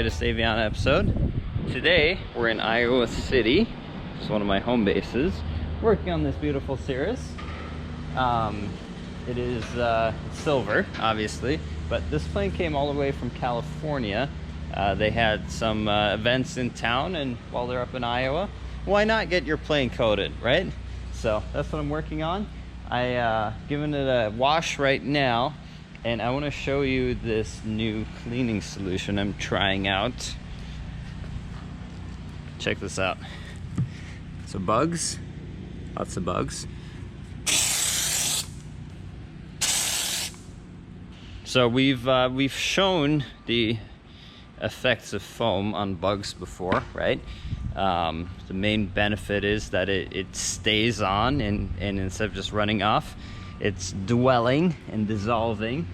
Greatest Aviana episode. Today we're in Iowa City. It's one of my home bases. Working on this beautiful Cirrus. It is silver, obviously, but this plane came all the way from California. They had some events in town, and while they're up in Iowa, why not get your plane coated, right? So that's what I'm working on. I giving it a wash right now, and I want to show you this new cleaning solution I'm trying out. Check this out. So bugs, lots of bugs. So we've shown the effects of foam on bugs before, right? The main benefit is that it stays on, and instead of just running off, it's dwelling and dissolving.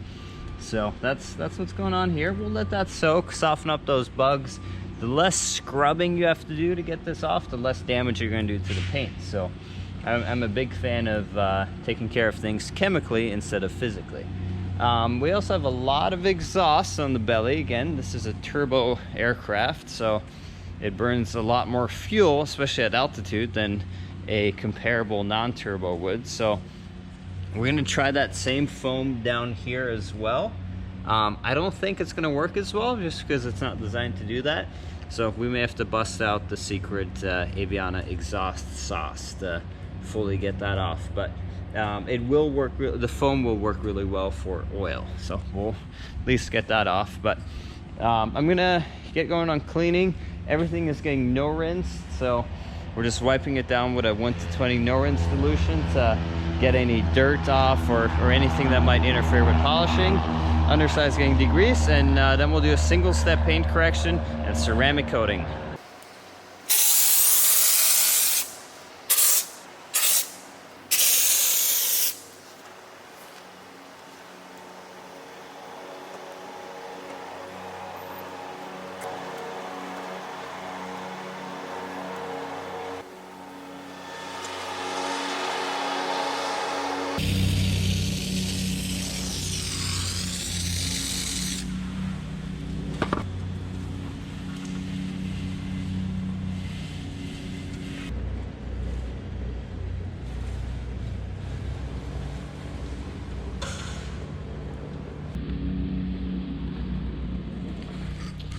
So that's what's going on here. We'll let that soak, soften up those bugs. The less scrubbing you have to do to get this off, the less damage you're going to do to the paint. So I'm a big fan of taking care of things chemically instead of physically. We also have a lot of exhaust on the belly. Again, this is a turbo aircraft, so it burns a lot more fuel, especially at altitude, than a comparable non-turbo would. So we're going to try that same foam down here as well. I don't think it's going to work as well, just because it's not designed to do that. So we may have to bust out the secret Aviana exhaust sauce to fully get that off. But it will work. The foam will work really well for oil, so we'll at least get that off. But I'm gonna get going on cleaning. Everything is getting no rinse, so we're just wiping it down with a 1 to 20 no rinse dilution to get any dirt off or anything that might interfere with polishing. Underside is getting degreased, and then we'll do a single step paint correction and ceramic coating.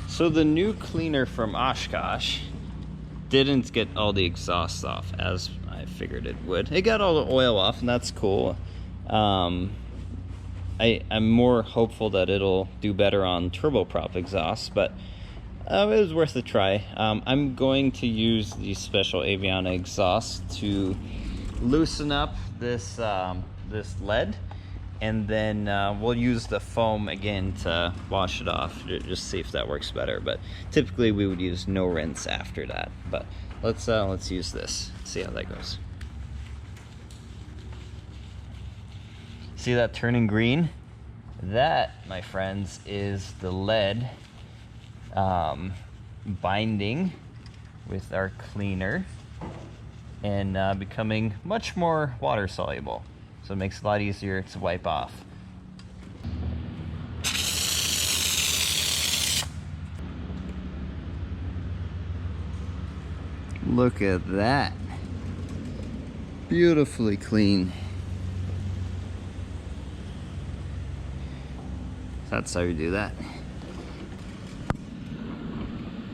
So the new cleaner from Oshkosh didn't get all the exhaust off, as I figured it would. It got all the oil off, and that's cool. I'm more hopeful that it'll do better on turboprop exhaust, but it was worth a try. I'm going to use the special Aviana exhaust to loosen up this this lead, and then we'll use the foam again to wash it off, just see if that works better. But typically we would use no rinse after that. But let's use this, see how that goes. See that turning green? That, my friends, is the lead binding with our cleaner and becoming much more water soluble. So it makes it a lot easier to wipe off. Look at that. Beautifully clean. That's how you do that.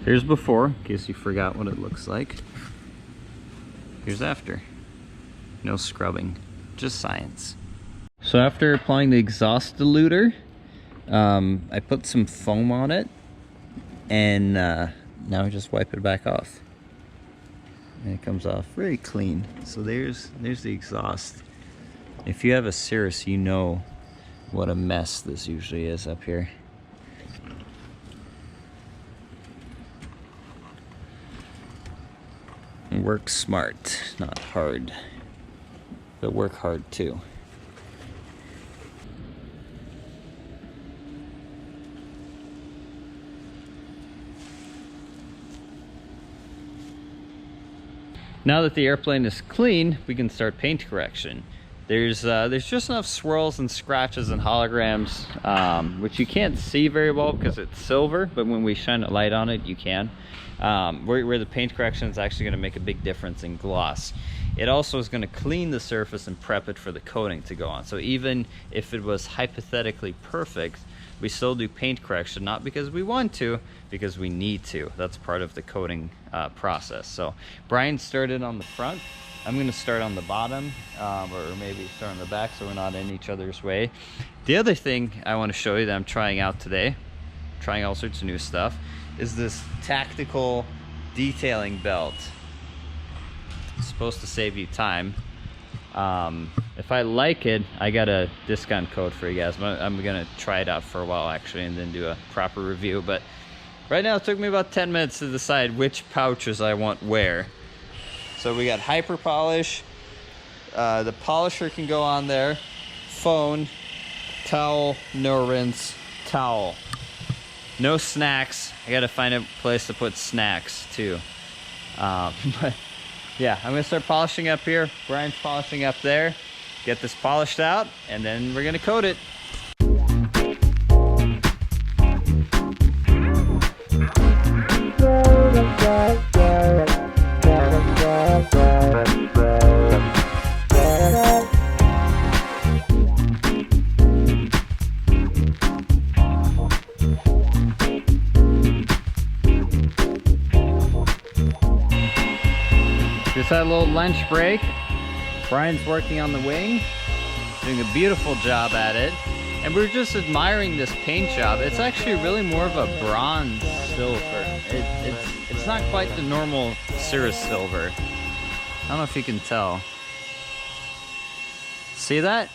Here's before, in case you forgot what it looks like. Here's after. No scrubbing. Just science. So after applying the exhaust diluter, I put some foam on it, and now I just wipe it back off, and it comes off very clean. So there's the exhaust. If you have a Cirrus, you know what a mess this usually is up here. Work smart, not hard. But work hard too. Now that the airplane is clean, we can start paint correction. there's just enough swirls and scratches and holograms, which you can't see very well because it's silver, but when we shine a light on it, you can. Where the paint correction is actually going to make a big difference in gloss. It also is going to clean the surface and prep it for the coating to go on. So even if it was hypothetically perfect, we still do paint correction, not because we want to, because we need to. That's part of the coating process. So Brian started on the front. I'm going to start on the bottom, or maybe start on the back so we're not in each other's way. The other thing I want to show you that I'm trying out today, trying all sorts of new stuff, is this tactical detailing belt. It's supposed to save you time. If I like it, I got a discount code for you guys. I'm going to try it out for a while actually and then do a proper review. But right now it took me about 10 minutes to decide which pouches I want where. So we got hyper polish, the polisher can go on there, phone, towel, no rinse, towel. No snacks. I gotta find a place to put snacks too. But yeah, I'm gonna start polishing up here. Brian's polishing up there. Get this polished out and then we're gonna coat it. Just had a little lunch break. Brian's working on the wing, doing a beautiful job at it. And we're just admiring this paint job. It's actually really more of a bronze silver. It's not quite the normal Cirrus silver. I don't know if you can tell. See that?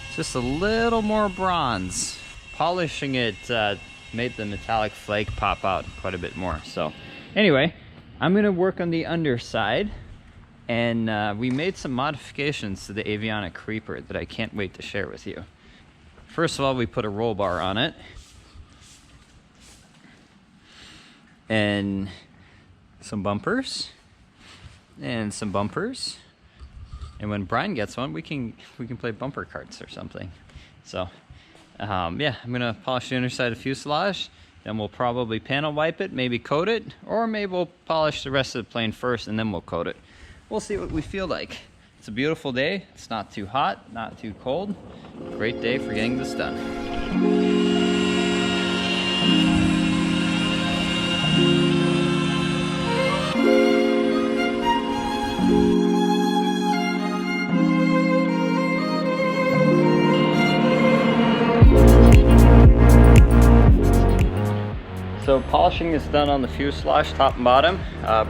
It's just a little more bronze. Polishing it made the metallic flake pop out quite a bit more. So anyway, I'm gonna work on the underside, and we made some modifications to the Aviana creeper that I can't wait to share with you. First of all, we put a roll bar on it, and some bumpers, and some bumpers, and when Brian gets one, we can play bumper carts or something. So yeah, I'm gonna polish the underside of the fuselage. Then we'll probably panel wipe it, maybe coat it, or maybe we'll polish the rest of the plane first and then we'll coat it. We'll see what we feel like. It's a beautiful day. It's not too hot, not too cold. Great day for getting this done. So polishing is done on the fuselage, top and bottom.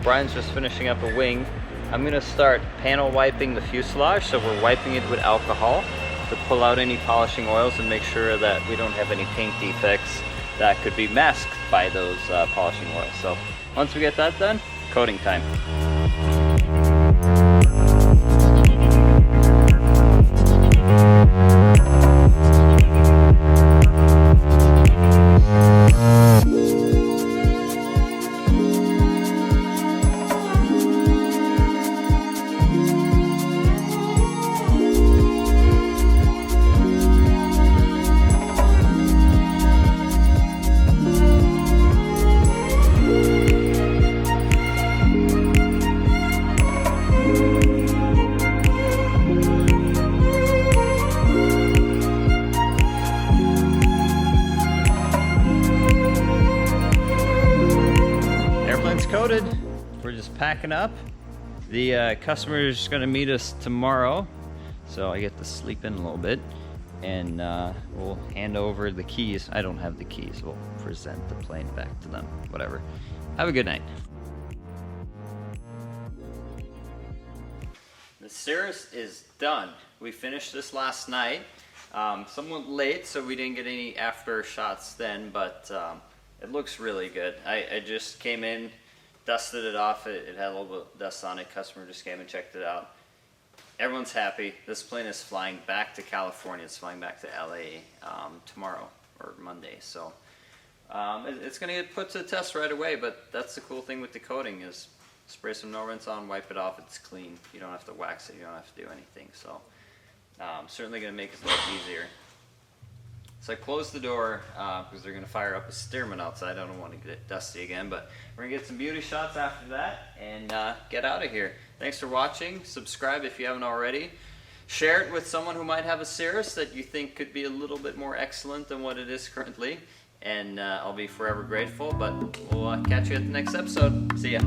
Brian's just finishing up a wing. I'm gonna start panel wiping the fuselage, so we're wiping it with alcohol to pull out any polishing oils and make sure that we don't have any paint defects that could be masked by those polishing oils. So once we get that done, coating time. Coated. We're just packing up. The customer is going to meet us tomorrow, so I get to sleep in a little bit, and we'll hand over the keys. I don't have the keys. We'll present the plane back to them. Whatever. Have a good night. The Cirrus is done. We finished this last night. Somewhat late, so we didn't get any after shots then, but it looks really good. I just came in, dusted it off. It had a little bit of dust on it. Customer just came and checked it out. Everyone's happy. This plane is flying back to California. It's flying back to LA tomorrow or Monday. So it's going to get put to the test right away, but that's the cool thing with the coating is spray some no rinse on, wipe it off, it's clean. You don't have to wax it, you don't have to do anything. So Certainly going to make his life easier. So I closed the door because they're going to fire up a Stearman outside. I don't want to get it dusty again, but we're going to get some beauty shots after that and get out of here. Thanks for watching. Subscribe if you haven't already. Share it with someone who might have a Cirrus that you think could be a little bit more excellent than what it is currently. And I'll be forever grateful, but we'll catch you at the next episode. See ya.